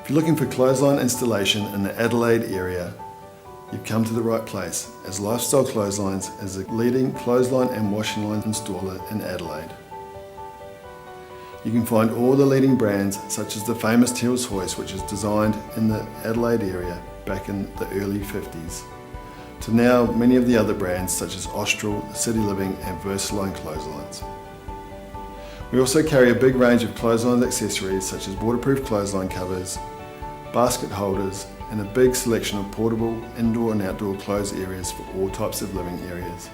If you're looking for clothesline installation in the Adelaide area, you've come to the right place, as Lifestyle Clotheslines is the leading clothesline and washing line installer in Adelaide. You can find all the leading brands such as the famous Hills Hoist, which is designed in the Adelaide area back in the early 50s, to now many of the other brands such as Austral, City Living and Versaline clotheslines. We also carry a big range of clothesline accessories such as waterproof clothesline covers, basket holders and a big selection of portable indoor and outdoor clothes areas for all types of living areas.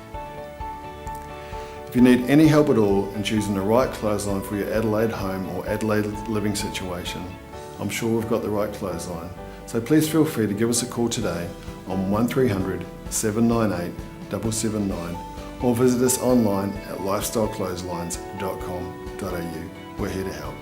If you need any help at all in choosing the right clothesline for your Adelaide home or Adelaide living situation, I'm sure we've got the right clothesline. So please feel free to give us a call today on 1300 798 779 or visit us online at lifestyleclotheslines.com.au. We're here to help.